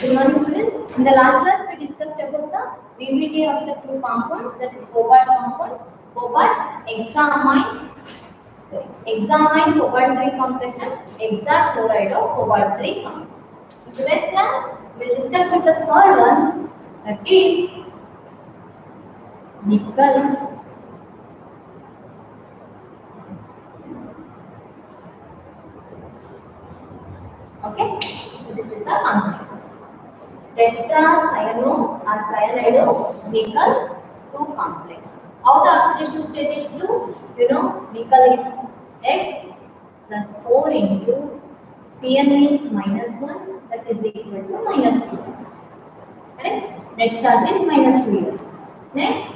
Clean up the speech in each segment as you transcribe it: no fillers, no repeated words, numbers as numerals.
Good morning, students. In the last class, we discussed about the VVT of the two compounds, that is cobalt compounds, cobalt hexamine, hexamine cobalt 3 complex and hexachloride of cobalt 3 complex. In today's class, we will discuss with the third one, that is nickel. Okay, so this is the complex. Tetracyano or cyanido nickel 2 complex. How the oxidation state is 2? You know, nickel is X plus 4 into Cn means -1, that is equal to -2. Correct? Net charge is -2 here. Next,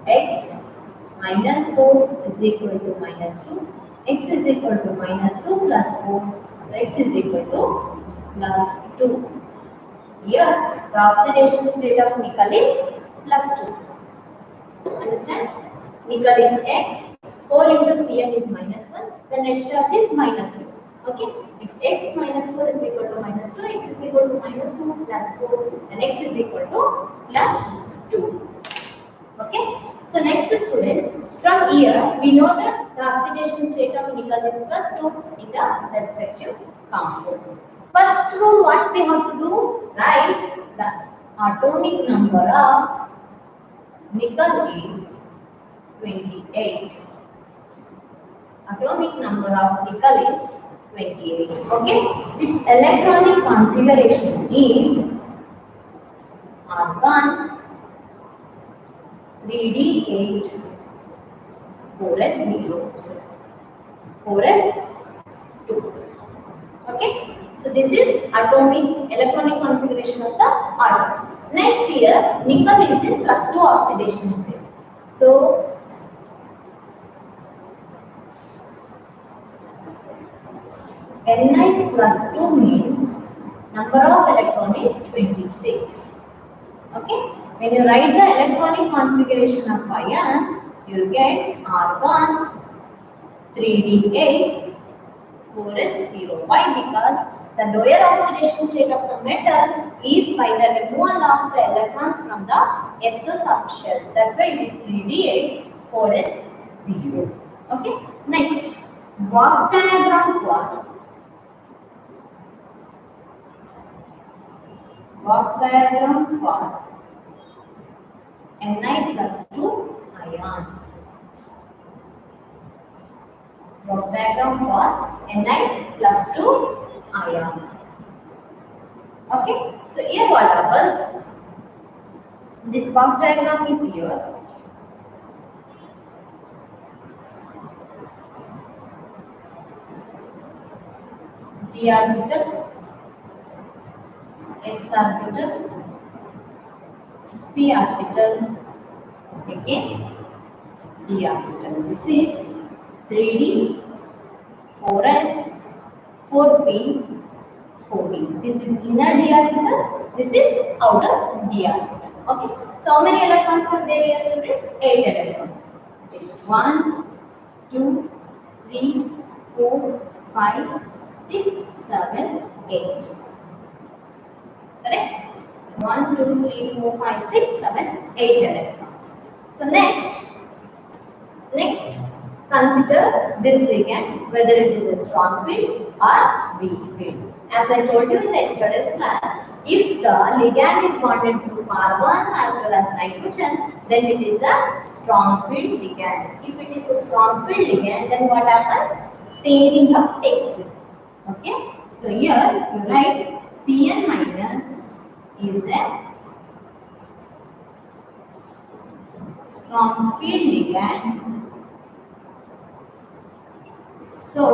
X minus 4 is equal to -2. X is equal to -2 plus 4. So X is equal to +2. Here, the oxidation state of nickel is +2. Understand? Nickel is X, 4 into Cn is -1, the net charge is -2. Okay? It's X minus 4 is equal to -2, X is equal to -2 plus 4, and X is equal to +2. Okay? So next students, from here we know that the oxidation state of nickel is +2 in the respective compound. First rule, what we have to do, write the atomic number of nickel is 28. Atomic number of nickel is 28. Okay? Its electronic configuration is argon 3d8 4s0 4s2. Okay? So this is atomic electronic configuration of the atom. Next here, nickel is in +2 oxidation state. So Ni +2 means number of electron is 26. Okay? When you write the electronic configuration of ion, you get argon 3d8 4s0. Why? Because the lower oxidation state of the metal is by the removal of the electrons from the S subshell. That's why it is 3d8 4s0. Okay. Next, box diagram for Ni +2 ion. Box diagram for Ni +2 ion. Okay, so here what happens? This box diagram is here. D orbital, S orbital, P orbital, again D orbital. This is 3d, 4s, 4p, 4d. This is inner d orbital, this is outer d orbital. Okay. So how many electrons are there here, students? 8 electrons. 1, 2, 3, 4, 5, 6, 7, 8. Correct? So 1, 2, 3, 4, 5, 6, 7, 8 electrons. So next consider this ligand, whether it is a strong field or weak field. As I told you in the yesterday's class, if the ligand is bonded to carbon as well as nitrogen, then it is a strong field ligand. If it is a strong field ligand, then what happens? Pairing up takes place. Okay? So here you write Cn minus is a strong field ligand. So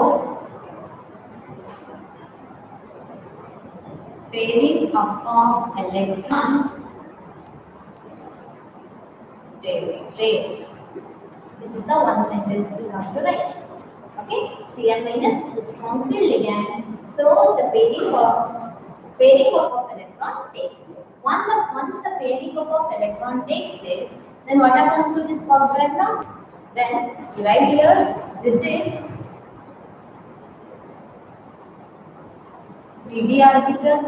pairing up of electron takes place. This is the one sentence you have to write. Okay, Cn minus is strong field ligand. So the pairing up of electron takes place. Once the pairing up of electron takes place, then what happens to this box diagram? Then right here, this is DD orbital,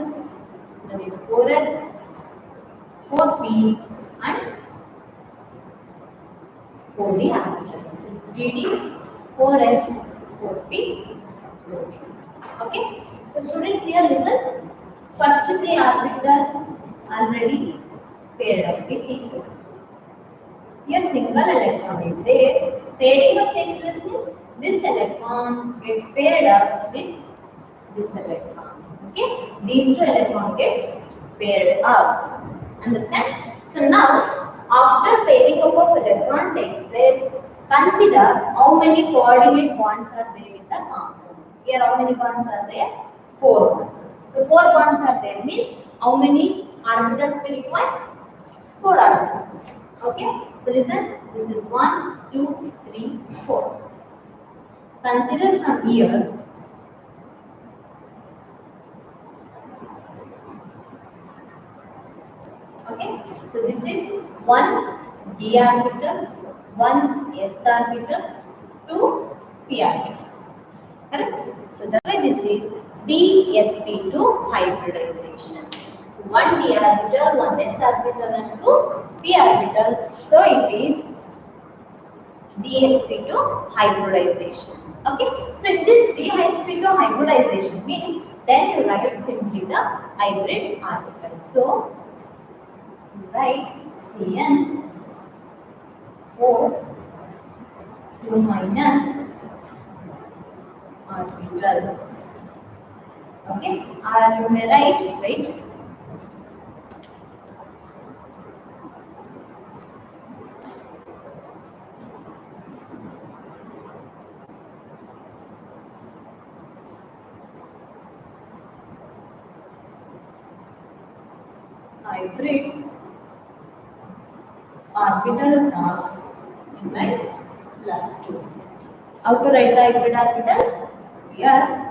So that is 4s, 4p and 4d orbital. This is 3d, 4s, 4p, 4d. Okay. So students here listen. First three orbitals already paired up with each other. Here single electron is there. Pairing up takes place means this electron gets paired up with this electron. Okay, these two electrons gets paired up. Understand? So now, after pairing up of electron takes place, consider how many coordinate bonds are there in the compound. Here, how many bonds are there? 4 bonds. So 4 bonds are there means how many orbitals we require? 4 orbitals. Okay. So listen. This is 1, 2, 3, 4. Consider from here. Okay, so this is one d orbital, one s orbital, two p orbital. Correct? So that's why this is dsp2 hybridization. So one d orbital, one s orbital, and two p orbital. So it is dsp2 hybridization. Okay, so if this dsp2 hybridization means then you write simply the hybrid orbital. So write Cn 4 2 minus orbitals. Okay, or you may write, right? Hybrid orbitals are in like +2. How to write the hybrid orbitals? Here.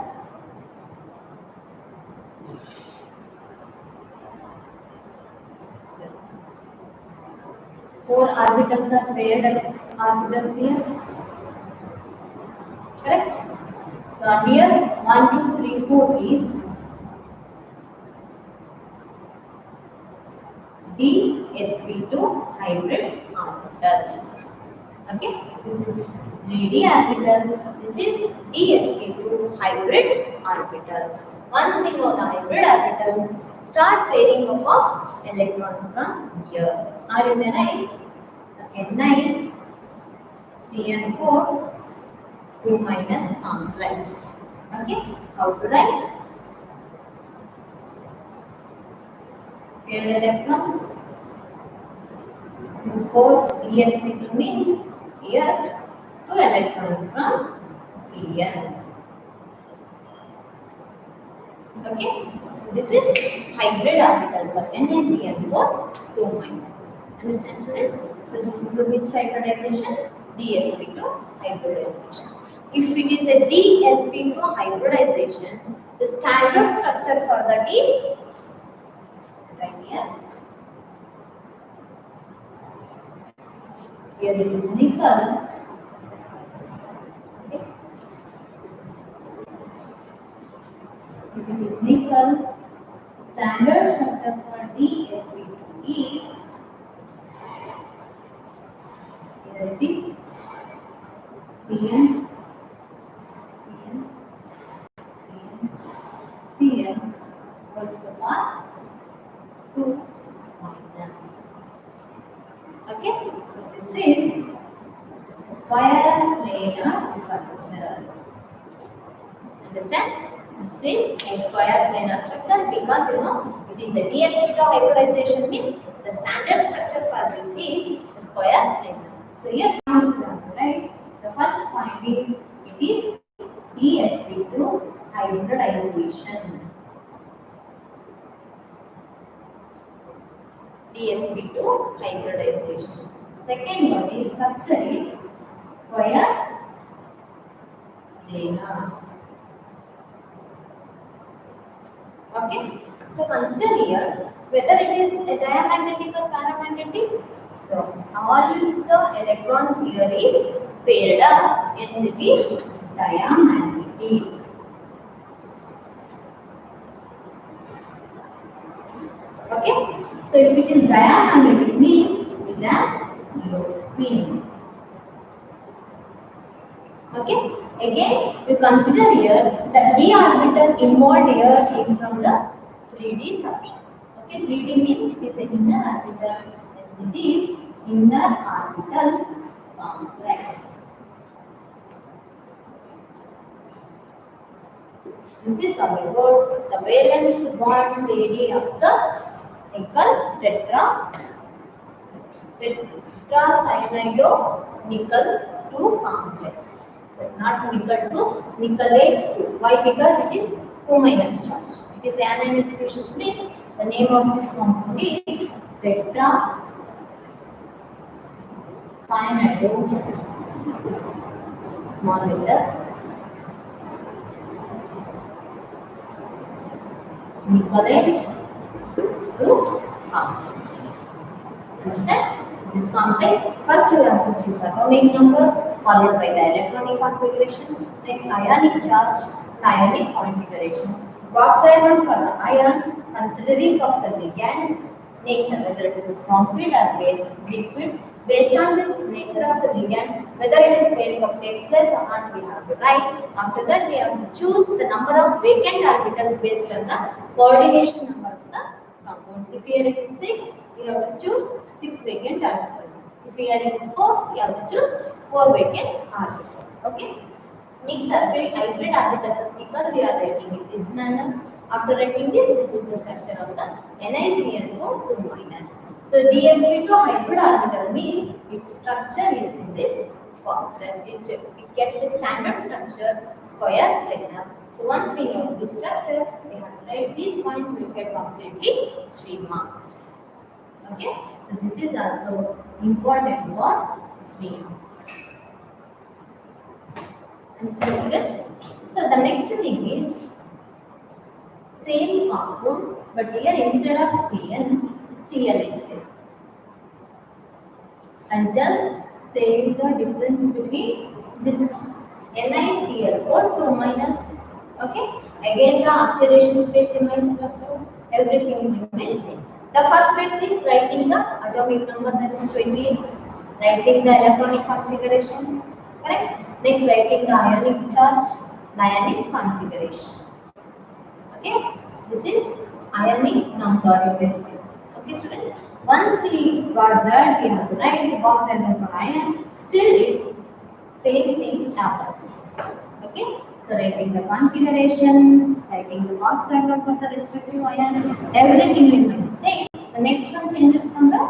Four orbitals are paired orbitals here. Correct? So here 1, 2, 3, 4 is dsp2 hybrid orbitals. Okay, this is 3d orbital. This is dsp2 hybrid orbitals. Once we know the hybrid orbitals, start pairing up of electrons from here. Or you may write Ni Cn4 2 minus complex. Okay, how to write? Paired electrons. 4 dsp2 means here 2 electrons from Cn. Okay, so this is hybrid orbitals of NaCN4 2 minus. Understand, students? So this is a which hybridization? dsp2 hybridization. If it is a dsp2 hybridization, the standard structure for that is right here. Here it is nickel. Okay. If it is nickel, standard structure for dsp2 is here it is Cn, Cn, Cn, Cn equal to the power 2 minus. Okay, so this is square planar structure. Understand? This is a square planar structure because you know it is a dsp2 hybridization means the standard structure for this is a square planar. So here comes down, right? The first point is it is dsp2 hybridization. dsp2 hybridization. Second one is structure is square planar. Okay, so consider here whether it is a diamagnetic or paramagnetic. So all the electrons here is paired up, hence it is diamagnetic. So if it is diamagnetic, it means it has low spin. Okay. Again, we consider here the d orbital involved here is from the 3D substrate. Okay, 3D means it is an inner orbital, hence it is inner orbital complex. This is about the valence bond theory of the nickel tetracyanide nickel 2 complex. So not nickel 2, nickelate 2. Why? Because it is 2 minus charge. It is anionic species means the name of this compound is tetracyanide, small letter, nickelate 2 complex. Understand? So this complex, first you have to choose atomic number followed by the electronic configuration, next ionic charge, ionic configuration. Box diagram for the ion, considering of the ligand nature, whether it is a strong field or base weak field. Based on this nature of the ligand, whether it is pairing of takes place or not, we have to write. After that, we have to choose the number of vacant orbitals based on the coordination number of the compounds. If here it is 6, we have to choose 6 vacant orbitals. If here it is 4, we have to choose 4 vacant orbitals. Okay. Next, hybrid orbitals of nickel, we are writing in this manner. After writing this is the structure of the NiCl4 2 minus. So DsP2 hybrid orbital means its structure is in this form. That it gets a standard structure, square planar. So once we know this structure, we have to write these points. We get completely 3 marks. Okay. So this is also important for 3 marks. Understood? So the next thing is same compound, but here instead of Cl, Cl is there. And just say the difference between this NiCl4 2 minus. Okay. Again the oxidation state remains +2. Everything remains same. The first step is writing the atomic number, that is 28. Writing the electronic configuration. Correct. Next, writing the ionic charge, ionic configuration. Okay, this is ionic number you can say. Okay, students. Once we got that, we have to write the box diagram for ion. Still, same thing happens. Okay, so writing the configuration, writing the box diagram for the respective ion, everything remains same. The next one changes from the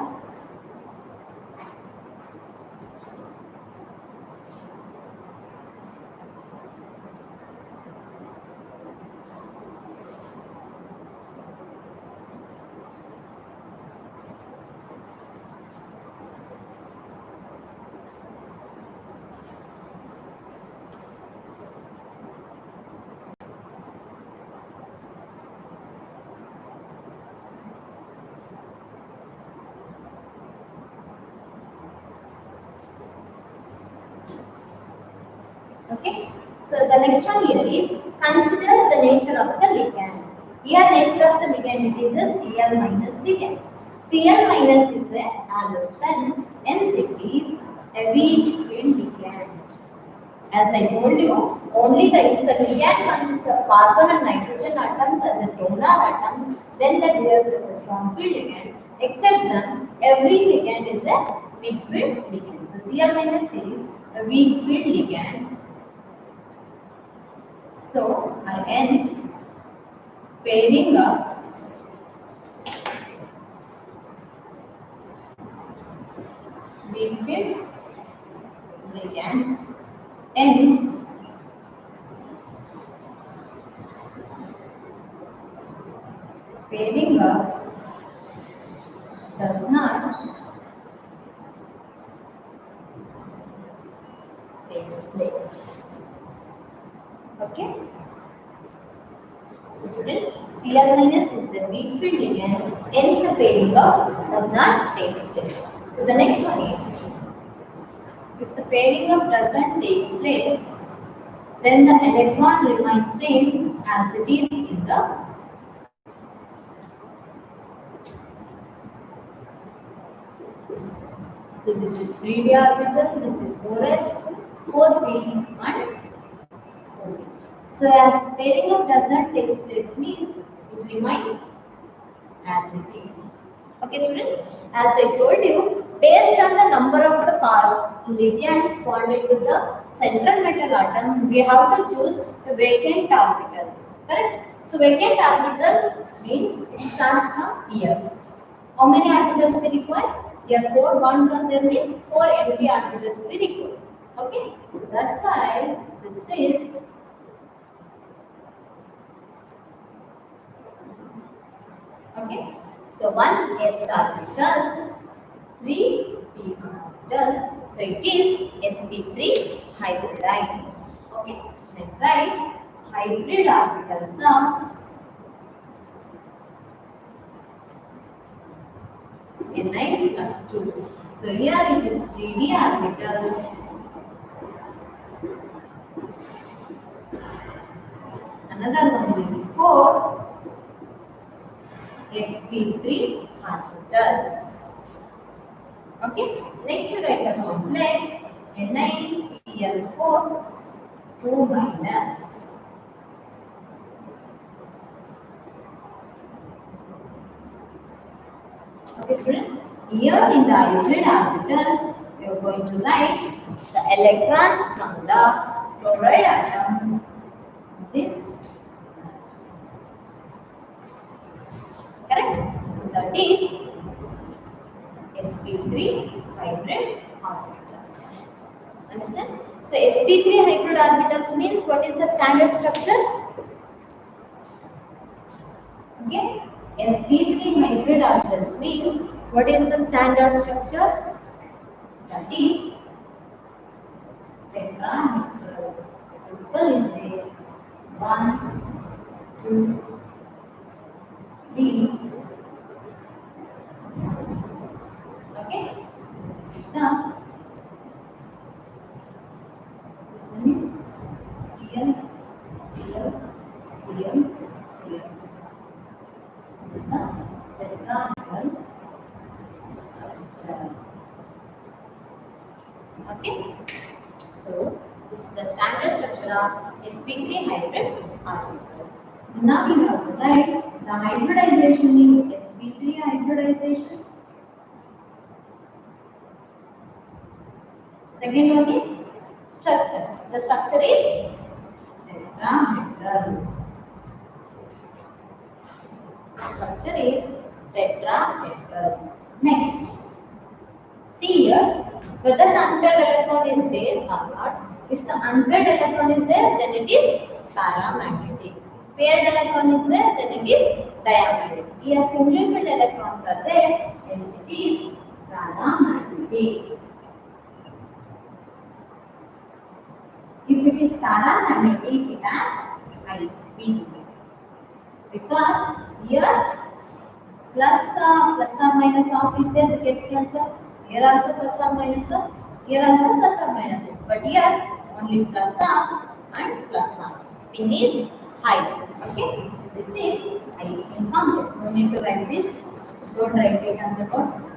okay. So the next one here is consider the nature of the ligand. Here nature of the ligand, it is a Cl minus ligand. Cl minus is a halogen, hence it is a weak field ligand. As I told you, only the ligand consists of carbon and nitrogen atoms as a donor atoms, then that behaves as a strong field ligand. Except then, every ligand is a weak field ligand. So Cl minus is a weak field ligand. So, hence pairing up weak field ligand, hence pairing up does not take place. Okay. So students, Cl minus is the weak field ligand, hence the pairing up does not take place. So the next one is, if the pairing up doesn't take place, then the electron remains same as it is in the So this is 3d orbital, this is 4s, 4p and 4p. So as pairing up does not take place means it remains as it is. Okay students, as I told you, based on the number of the ligands bonded to the central metal atom, we have to choose the vacant orbitals. Correct? So vacant orbitals means it starts from here. How many orbitals we require? Here 4 bonds on there means 4 empty orbitals we require. Okay? So that's why this is okay. So 1 s orbital, 3 p orbital. So it is sp3 hybridized. Okay. Let's write hybrid orbitals of Ni plus 2. So here it is 3d orbital. Another one is 4 sp3 orbitals. Okay. Next you write the complex NiCl4 2 minus. Okay students, here in the hybrid orbitals, we are going to write the electrons from the chloride atom. This, correct? So that is sp3 hybrid orbitals. Understand? So sp3 hybrid orbitals means what is the standard structure? Okay. sp3 hybrid orbitals means what is the standard structure? That is tetrahedral. Simple is there. 1, 2, 3. Okay. So this is this one is Cl, Cl, Cl, Cl. This is the tetrahedral structure. Okay. So this is the standard structure of sp3 hybrid orbital. So now we have to write the hybridization is sp3 hybridization. Second one is structure. The structure is tetrahedral. Structure is tetrahedral. Next, see here whether the unpaired electron is there or not. If the unpaired electron is there, then it is paramagnetic. If paired electron is there, then it is diamagnetic. Here simplified electrons are there, hence it is paramagnetic. If it is paramagnetic, it has high speed. Because here plus or minus of is there, it gets cancelled. Here also plus or minus of, here also plus or minus of. But here only plus of and plus of. Spin is high. Okay. This is high spin complex. No need to write this. Don't write it on the notes.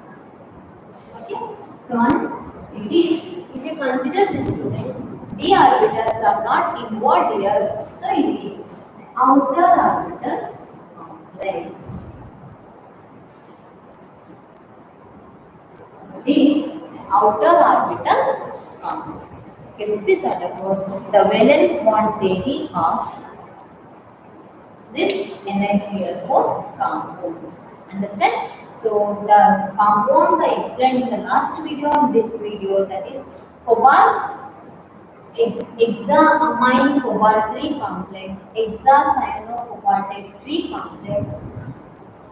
Okay. So on it is, if you consider this students, d orbitals are not involved here. So it is outer orbital complex. It is outer orbital complex. Okay, this is all about the valence bond theory of this NiCl4 compounds. Understand? So the compounds I explained in the last video and this video, that is cobalt hexaamine cobalt 3 complex, hexacyanocobaltate 3 complex.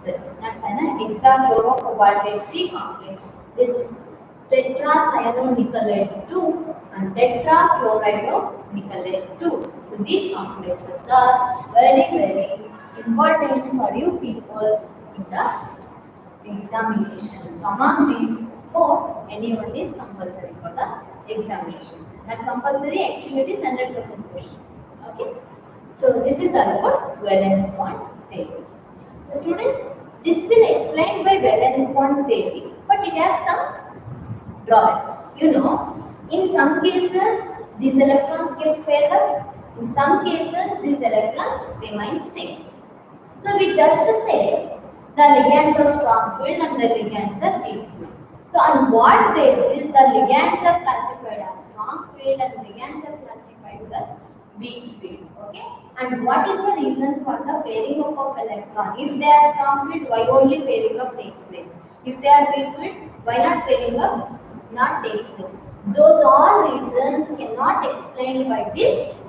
So that's an hexachlorocobaltate 3 complex. This tetracyanonickelate 2 and tetrachloridonickelate 2. So these complexes are very important for you people in the examination. So among these 4, any one is compulsory for the examination. That compulsory actually it is 100% question. Okay. So this is all about valence bond theory. So students, this will explain by valence bond theory, but it has some drawbacks. You know, in some cases these electrons get paired up. In some cases these electrons remain same. So we just say the ligands are strong field and the ligands are weak field. So on what basis the ligands are classified as strong field and ligands are classified as weak field? Okay. And what is the reason for the pairing up of electron? If they are strong field, why only pairing up takes place? If they are weak field, why not pairing up not takes place? Those all reasons cannot explained by this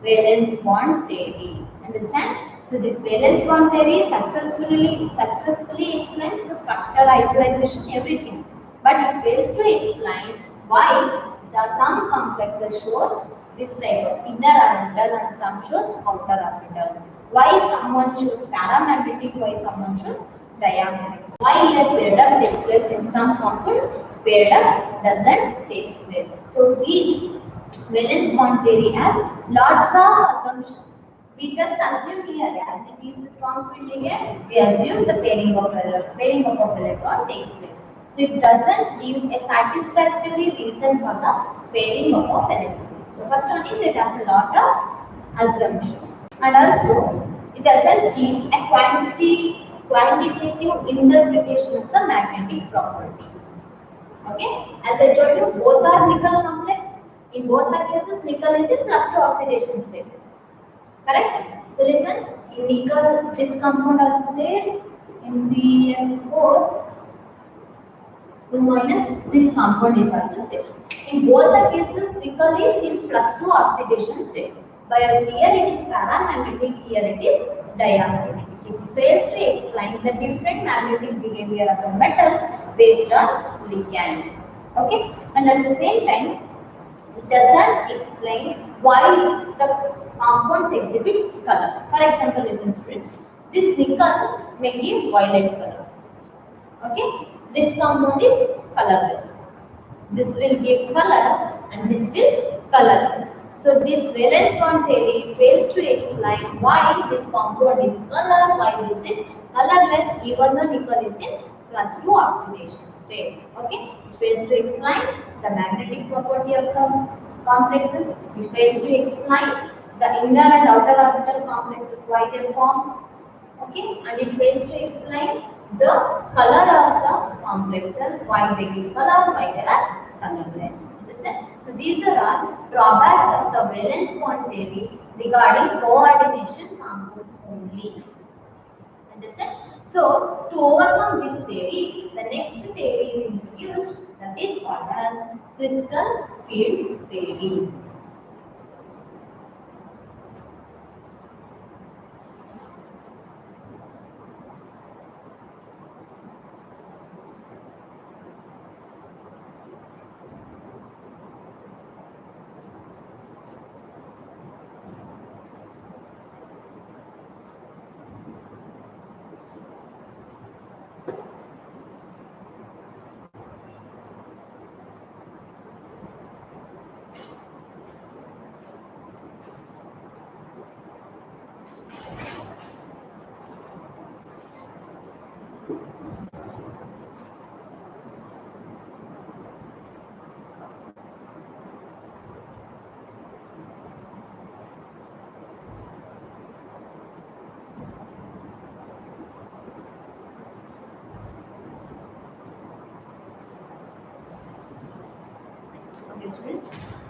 valence bond theory. Understand? So this valence bond theory successfully explains the structure, hybridization, everything. But it fails to explain why some complexes shows this type of inner orbital and some shows outer orbital. Why someone shows paramagnetic, why someone shows diamagnetic. Why here paired up takes place in some compounds, paired up doesn't take place. So these valence bond theory has lots of assumptions. We just assume here as it is a strong field ligand, we assume the pairing of electron takes place. So it doesn't give a satisfactory reason for the pairing of electron. So first one is it has a lot of assumptions, and also it doesn't give a quantitative interpretation of the magnetic property. Okay, as I told you, both are nickel complex. In both the cases, nickel is in +2 oxidation state. Correct? So listen, in nickel, this compound also there. In CN4, 2 minus, this compound is also there. In both the cases, nickel is in +2 oxidation state. But here it is paramagnetic, here it is diamagnetic. It fails to explain the different magnetic behavior of the metals based on ligands. Okay, and at the same time, it doesn't explain why the compounds exhibits color. For example, listen to it. This nickel may give violet color. Okay, this compound is colorless. This will give color and this will colorless. So this valence bond theory fails to explain why this compound is color, why this is colorless, even though nickel is in +2 oxidation state. Okay, it fails to explain the magnetic property of the complexes. It fails to explain the inner and outer orbital complexes, why they form. Okay, and it fails to explain the color of the complexes, why they give color, why they are colorless. Understand? So these are all drawbacks of the valence bond theory regarding coordination compounds only. Understand? So to overcome this theory, the next theory is introduced, that is called as crystal field theory.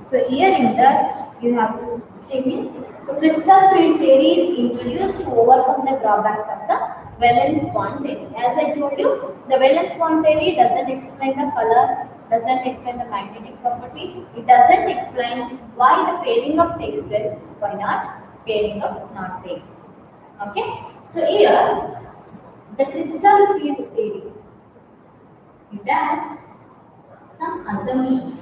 So here in that you have to see means, so crystal field theory is introduced to overcome the drawbacks of the valence bond theory. As I told you, the valence bond theory doesn't explain the color, doesn't explain the magnetic property, it doesn't explain why the pairing up takes place, why not pairing up not takes place. Okay, so here the crystal field theory, it has some assumptions.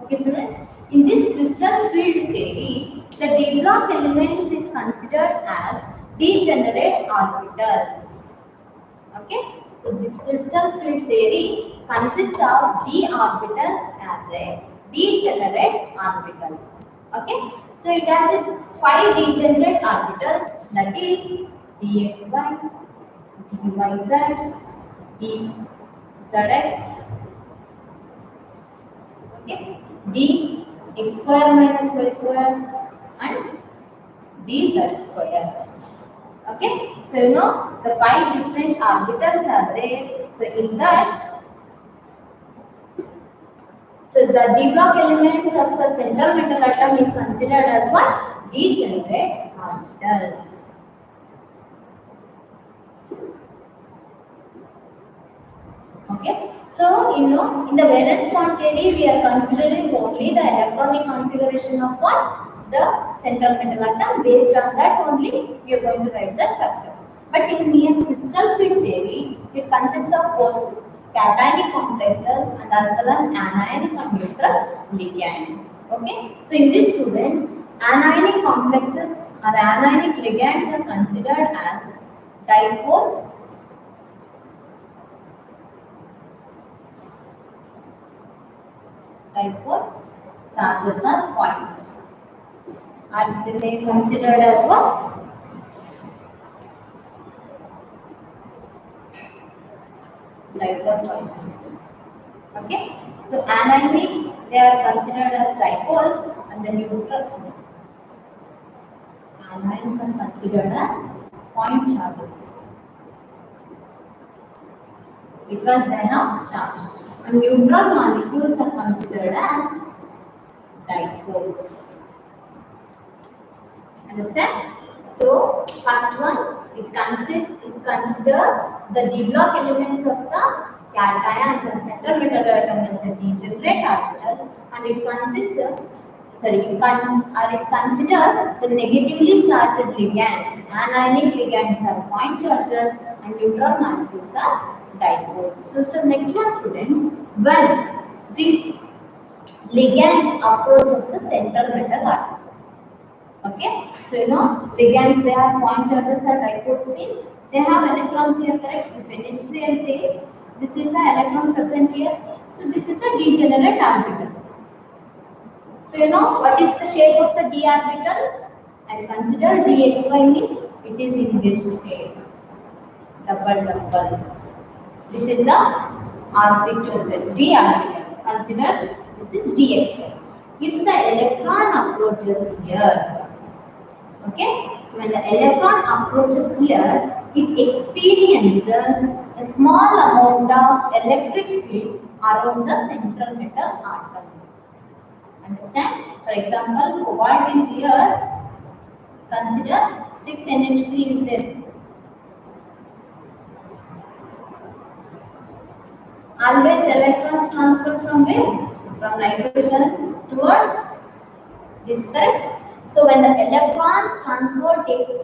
Okay, students, in this crystal field theory, the d block elements is considered as degenerate orbitals. Okay, so this crystal field theory consists of d orbitals as a degenerate orbitals. Okay, so it has 5 degenerate orbitals, that is dxy, dyz, dzx, okay, d x square minus y square and dz square. Okay, so you know the 5 different orbitals are there. So in that, so the d block elements of the central metal atom is considered as what? Degenerate orbitals. Okay, so you know in the valence quantity we are considering only the electronic configuration of what? The central metal atom. Based on that only we are going to write the structure. But in the crystal field theory, it consists of both cationic complexes and as well as anionic and neutral ligands. Okay, so in these students, anionic complexes or anionic ligands are considered as dipole, charges or points. Are they considered as what? Dipole points. Okay. So anionic, they are considered as dipoles, and the neutrals. Anions are considered as point charges because they have charge. And neutral molecules are considered as dipoles. Understand? So first one, it consider the d block elements of the cations and central metal atom as a degenerate orbitals, and it consists it consider the negatively charged ligands. Anionic ligands are point charges and neutral molecules are dipoles. So next one, students, when these ligands approaches the central metal atom. Okay, so you know ligands, they have point charges or dipoles means they have electrons here, correct? If NH3 take, this is the electron present here. So this is the degenerate orbital. So you know what is the shape of the d orbital? I consider dxy means it is in this shape. Double. This is the orbital set, d orbital. Consider this is dxy. If the electron approaches here, okay, so when the electron approaches here, it experiences a small amount of electric field around the central metal atom. Understand? For example, cobalt is here. Consider 6 NH3 is there. Always electrons transfer from where? From nitrogen towards this, correct? So when the electrons transfer takes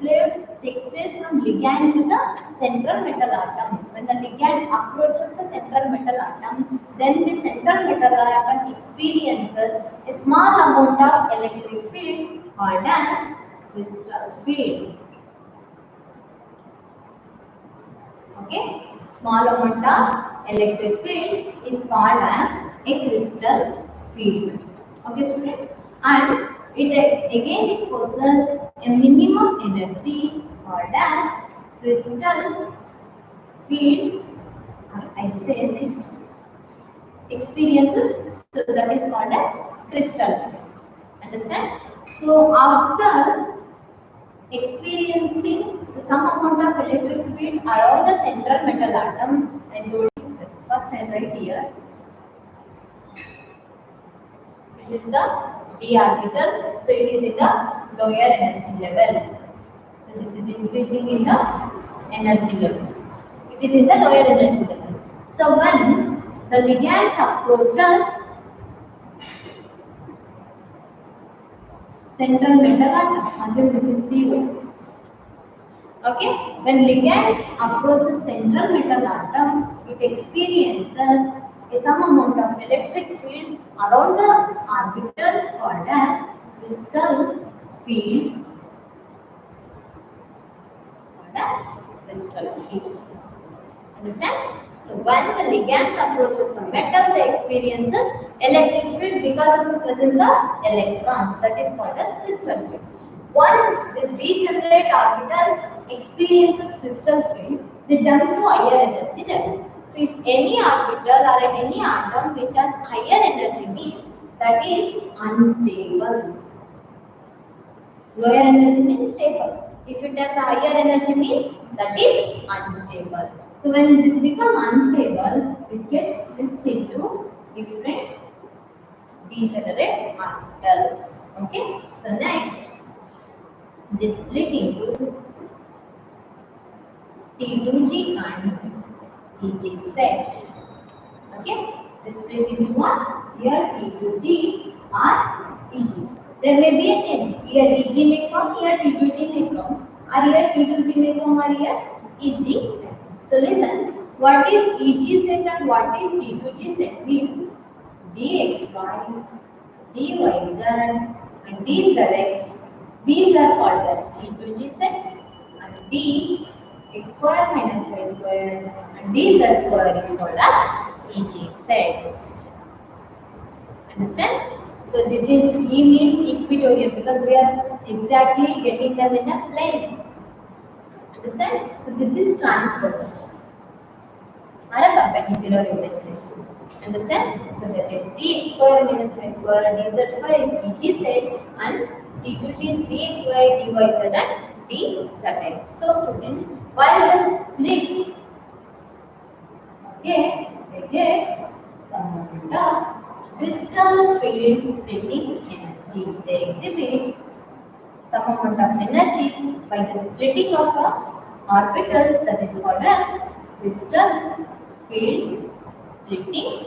place from ligand to the central metal atom. When the ligand approaches the central metal atom, then the central metal atom experiences a small amount of electric field called as crystal field. Okay, small amount of electric field is called as a crystal field. Okay, students, and it possesses a minimum energy called as crystal field, or I say next experiences, so that is called as crystal field. Understand? So after experiencing some amount of electric field around the central metal atom, and first I write here, this is the d orbital, so it is in the lower energy level. So this is increasing in the energy level. It is in the lower energy level. So when the ligand approaches central metal atom, assume this is CO. Okay, when ligand approaches central metal atom, it experiences some amount of electric field around the orbitals called as crystal field. Understand? So when the ligand approaches the metal, they experiences electric field because of the presence of electrons. That is called as crystal field. Once this degenerate orbitals experiences crystal field, they jump to higher energy level. So if any orbital or any atom which has higher energy means that is unstable. Lower energy means stable. If it has a higher energy means that is unstable. So when this becomes unstable, it gets splits into different degenerate orbitals. Okay. So next, this split into T2G and EG set. Okay. This split into what? Here T2G or EG. There may be a change. Here EG may come, here T2G may come, or here T2G may come, or here EG. So listen, what is EG set and what is T2G set means dxy, dyz, and dzx. These are called as T2G sets, and d x square minus y square and dz square is called as EG sets. Understand? So this is E means equatorial because we are exactly getting them in a plane. Understand? So this is transverse or a perpendicular, you may say. Understand? So that is dx square minus y square and dz square is EG set and d2g is dxy, dyz and dzx. So students, while the split, okay, they get some amount of crystal field splitting energy. They exhibit some amount of energy by the splitting of orbitals, that is called as crystal field splitting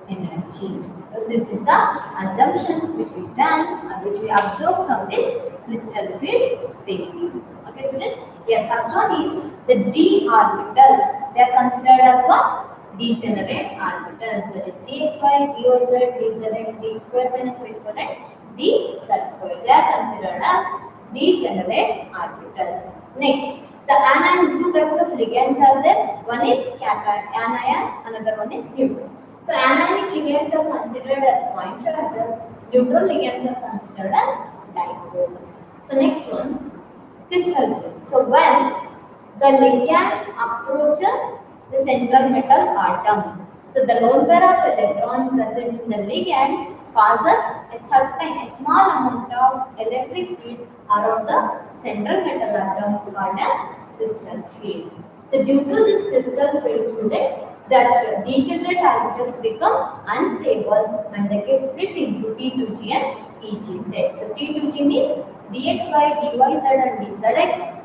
energy. So this is the assumptions which we done and which we observe from this crystal field theory. Okay students, yes, first one is the d orbitals. They are considered as what? Degenerate orbitals, that is dxy, dyz, dzx, dx square minus y square and dz square. They are considered as degenerate orbitals. Next, the anion, two types of ligands are there. One is cation, another one is neutral. So anionic ligands are considered as point charges, neutral ligands are considered as dipoles. So next one, crystal field. So when the ligand approaches the central metal atom, so the lone pair of electrons present in the ligands causes a small amount of electric field around the central metal atom called as crystal field. So due to this crystal field, students, that degenerate orbitals become unstable and they get split into T2G and EG sets. So T2G means dxy, dyz and dzx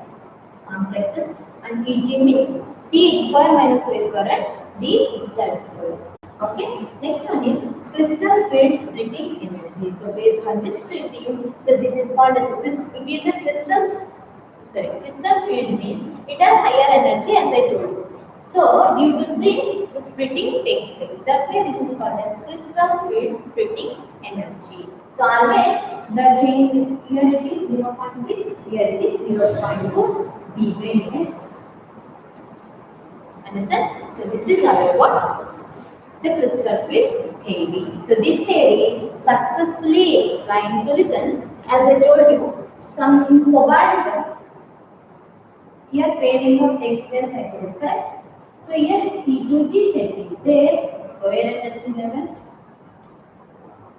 complexes and EG means dx square minus y square and dz square. Okay, next one is crystal field splitting energy. So based on this splitting, so this is called as it is a crystal field means it has higher energy as I told you. So due to this, the splitting takes place. That's why this is called as crystal field splitting energy. So always the chain here it is 0.6, here it is 0.2 dB. Understand? So this is about the crystal field theory. So this theory successfully explains. So listen, as I told you, some in cobalt here pairing of takes place, I told, correct? So here T2G set is there, lower energy level.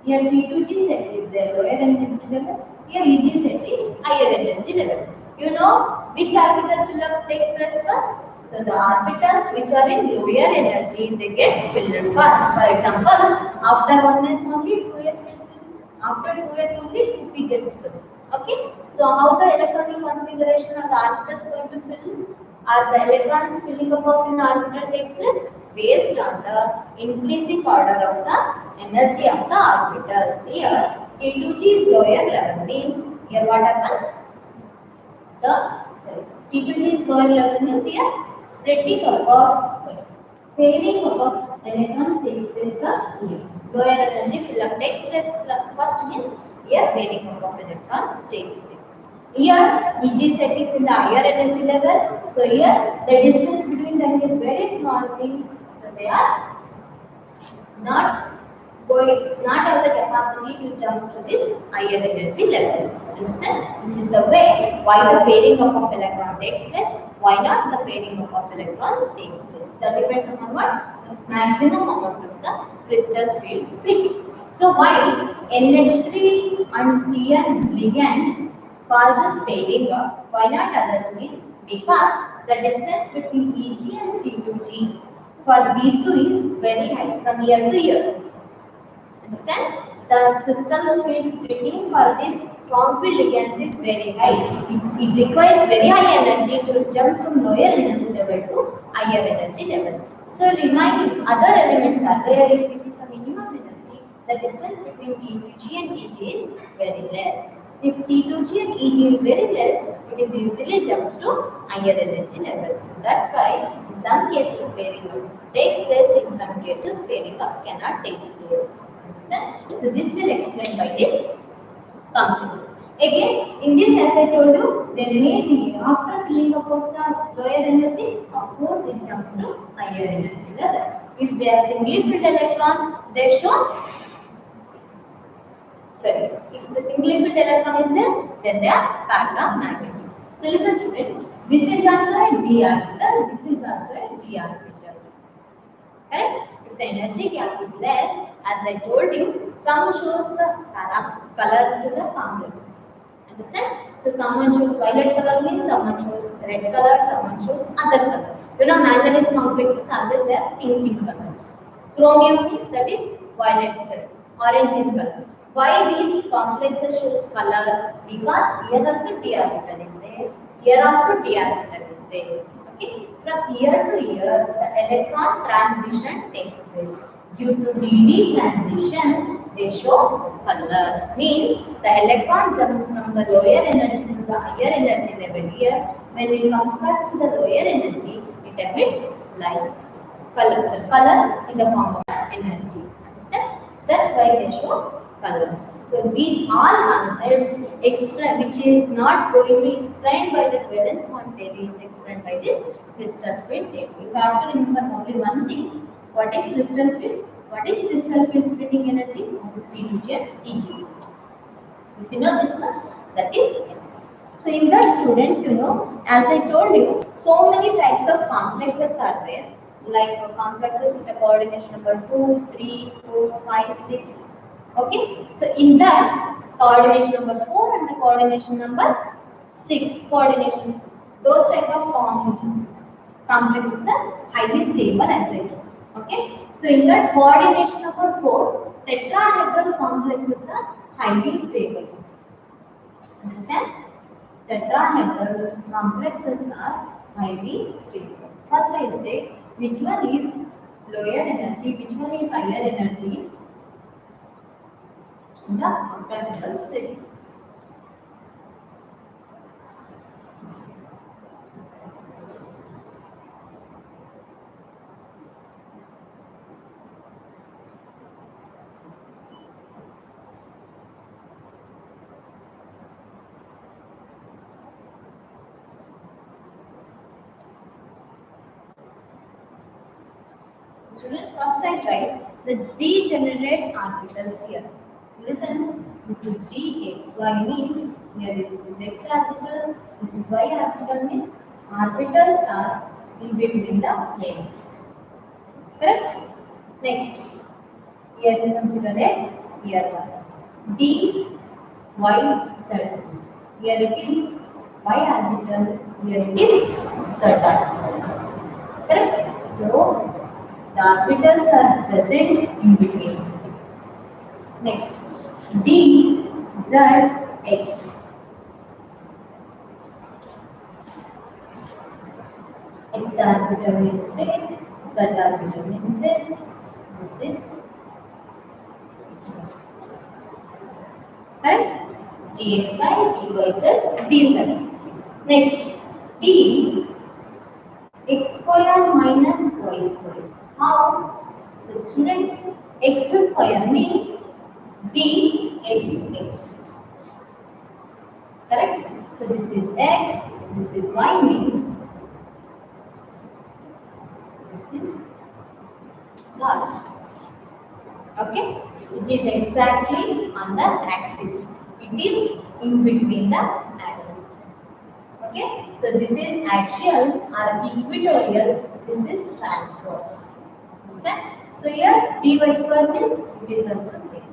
Here T2G set is there, lower energy level. Here EG set is higher energy level. You know which orbital fill up takes place first? So the orbitals which are in lower energy, they get filled first. For example, after 1s only 2s will fill. After 2s only 2p gets filled. Okay. So how the electronic configuration of the orbitals going to fill? Are the electrons filling up of an orbital takes place based on the increasing order of the energy of the orbitals. Here T2G is lower level means here what happens? T2G is lower level means here splitting up of pairing up of electrons takes place first here. Lower energy fill up takes place first means here pairing up of electrons takes place. Here EG set is in the higher energy level. So here the distance between them is very small things. So they are not going, not all the capacity will jump to this higher energy level. Understand? This is the way why the pairing up of electron takes place, why not the pairing up of electrons takes place. That depends upon what? The maximum amount of the crystal field splitting. So why NH3 and Cn ligands causes pairing up, why not others means because the distance between Eg and T2G for these two is very high from year to year. Understand? The crystal field splitting for this strong field ligands is very high. It requires very high energy to jump from lower energy level to higher energy level. So remaining other elements are there. If it is the minimum energy, the distance between T2G and Eg is very less. So if T2G and Eg is very less, it is easily jumps to higher energy level. So that's why in some cases pairing up takes place, in some cases pairing up cannot take place. Understand? So this will explain by this complexes. Again, in this as I told you, there may be after filling up of the lower energy, of course it jumps to higher energy level. If they are singly filled electron, they show sorry. If the singly filled electron is there, then they are paramagnetic. So listen students, this is also a d orbital, this is also a d orbital. Correct? If the energy gap is less, as I told you, some shows the color to the complexes. Understand? So someone shows violet color means someone shows red color, someone shows other color. You know, manganese complexes always they are pink color. Chromium means that is violet, sorry, orange in color. Why these complexes shows color? Because here also d orbital is there, here also d orbital is there. Okay, from year to year, the electron transition takes place. Due to dd transition, they show color. Means the electron jumps from the lower energy to the higher energy level here. When it comes back to the lower energy, it emits light color. So color in the form of energy. Understand? So that's why they show colors. So these all concepts explain, which is not going to be explained by the valence quantity, is explained by this crystal field table. You have to remember only one thing. What is crystal field? What is crystal field splitting energy? What is T2G and EG? If you know this much, that is it. So in that students, you know, as I told you, so many types of complexes are there. Like complexes with the coordination number 2, 3, 4, 5, 6. Okay. So in that coordination number 4 and the coordination number 6 coordination, those type of complexes are highly stable as I told. Okay. So in that coordination number 4, tetrahedral complexes are highly stable. Understand? Tetrahedral complexes are highly stable. First I will say which one is lower energy, which one is higher energy in the octahedral state. Student, first I write the degenerate orbitals here. So listen, this is d x y means here this is x orbital, this is y orbital means orbitals are in between the planes. Correct? Next, here we consider x, here y. D, y, z. Here it is y orbital, here it is z orbital. Correct? So the orbitals are present in between. Next, D, Z, X. X orbital means this, Z orbital means this. This is correct. Dxy, dyz, dz. Next, D, x square minus y square. How? So students, x square means dxx. Correct? So this is x, this is y means this is y. Okay? It is exactly on the axis. It is in between the axis. Okay, so this is axial or equatorial, this is transverse. Understand? So here dy square means it is also same.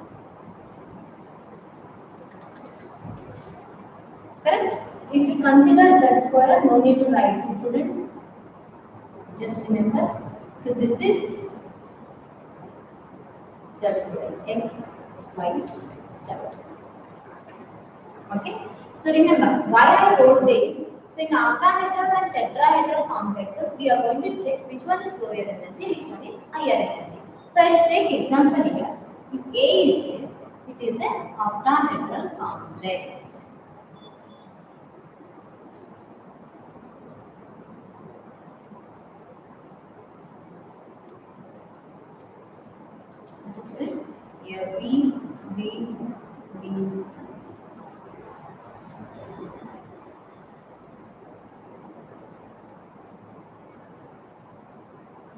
Correct? If we consider z square, no need to write it, students. Just remember. So this is z square, x, y, z. Okay? So remember, why I wrote this? So in octahedral and tetrahedral complexes, we are going to check which one is lower energy, which one is higher energy. So I will take example here. If A is there, it is an octahedral complex. This means here B, B, B.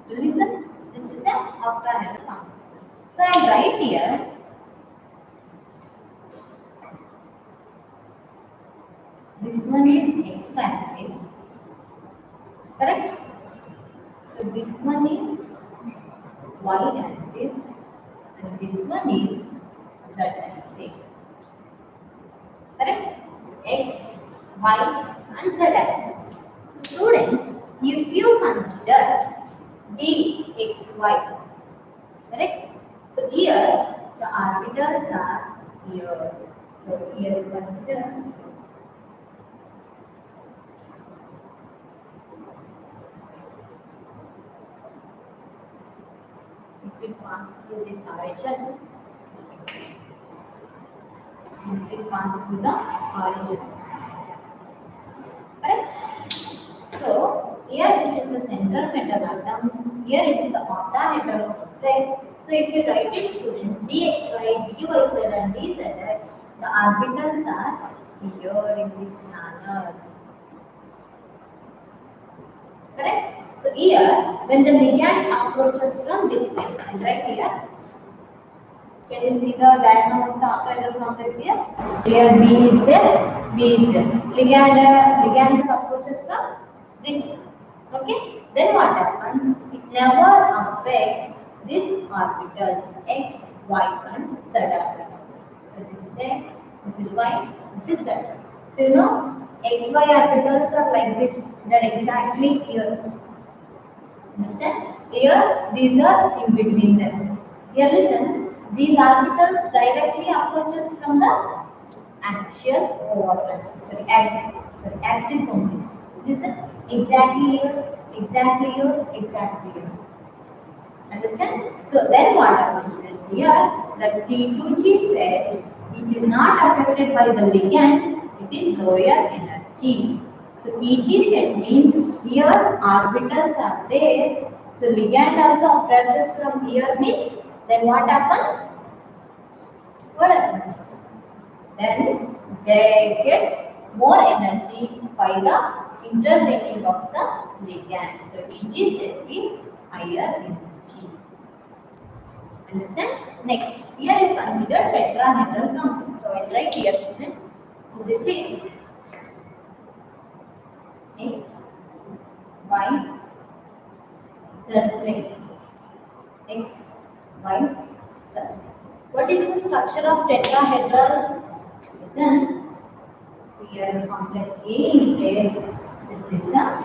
So listen, this is an octahedral complex. So I write here this one is x-axis, correct? So this one is y-axis and this one is z-axis, correct? X, y and z-axis. So students, if you consider dxy, correct? So here the orbitals are here. So here you consider it will pass through this origin. This will pass through the origin. Correct? So here this is the center metal atom. Here it is the octahedral complex. So if you write it, students, dxy, dyz and dzx, the orbitals are here in this manner. Correct? So here, when the ligand approaches from this side, and right here, can you see the diagram of the octahedral complex here? So here B is there, B is there. Ligand approaches from this side. Okay? Then what happens? It never affects these orbitals x, y, and z orbitals. So this is x, this is y, this is z. So you know, x, y orbitals are like this. They're exactly here. Understand? Here, these are in between them. Here, listen. These orbitals directly approaches from the axial coordinate. Sorry, axis only. Listen. Exactly here, exactly here, exactly here. Understand? So then what happens, students? Here, the T2G set, it is not affected by the ligand. It is lower energy. So EG set means here orbitals are there. So ligand also approaches from here means then what happens? What happens? Then they gets more energy by the interlinking of the ligand. So EG set is higher energy. Understand? Next, here you consider tetrahedral complex. So I write here, students. So this is X, Y, Z plane. X, Y, Z. What is the structure of tetrahedral? Listen, here complex A is there. This is the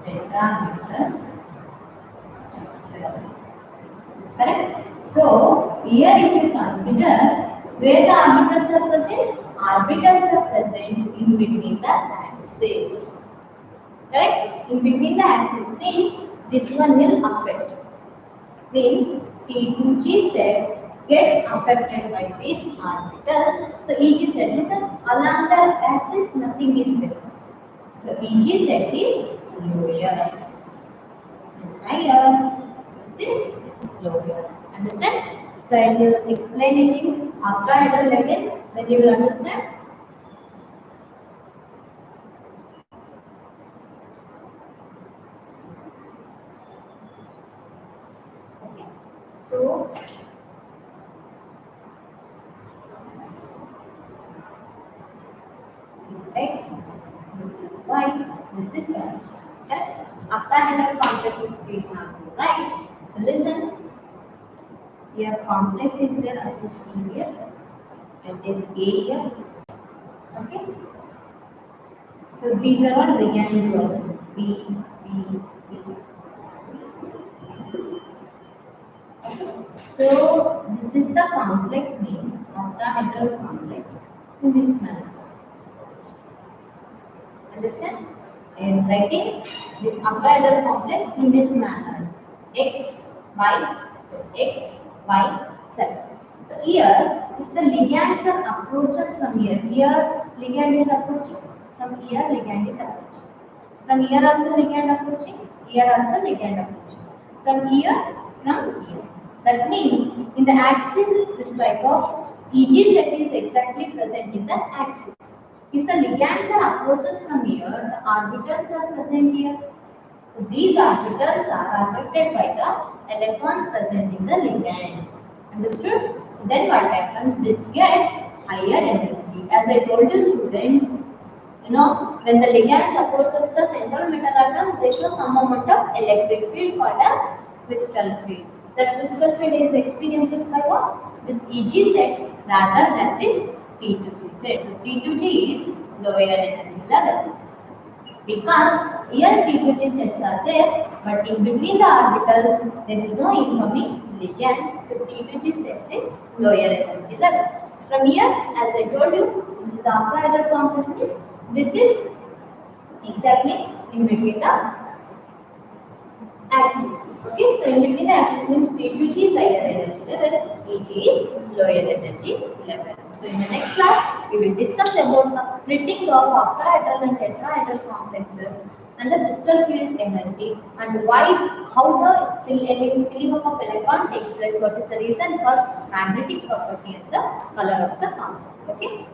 tetrahedral structure. Correct? So, here if you consider where the orbitals are present, orbitals are present in between the axes. Correct? In between the axis means this one will affect. Means T2G set gets affected by these orbitals. So EG set, listen, along the axis nothing is there. So EG set is lower. This is higher. This is lower. Understand? So I will explain it in octahedral again, then you will understand. Okay. So is X, this is Y, this is Z. Correct? Octahedral complexes we have to write. So listen, here complex is there associated here. I take A here. Okay. So these are all ligands also. B, B, B. Okay. So this is the complex means octahedral complex in this manner. Understand? I am writing this octahedral complex in this manner. X, Y, so X, Y, 7. So here, if the ligands are approaches from here ligand is approaching, from here ligand is approaching. From here also ligand approaching, here also ligand approaching. From here, from here. That means in the axis, this type of EG set is exactly present in the axis. If the ligands are approaches from here, the orbitals are present here. So these orbitals are affected by the electrons present in the ligands. Understood? So then what happens? This get higher energy. As I told you, student, when the ligands approaches the central metal atom, they show some amount of electric field called as crystal field. That crystal field is experiences by what? This EG set rather than this T2G set. The T2G is lower energy level. Because here T2G sets are there, but in between the orbitals there is no incoming ligand, so T2G sets is lower energy level. From here, as I told you, this is the octahedral complex. This is exactly in between the axis. Okay, so in between the axis means T2G is higher energy level, EG is lower energy level. So in the next class, we will discuss about the splitting of octahedral and tetrahedral complexes and the crystal field energy and why, how the filling up of electron takes place, what is the reason for magnetic property and the color of the complex. Okay.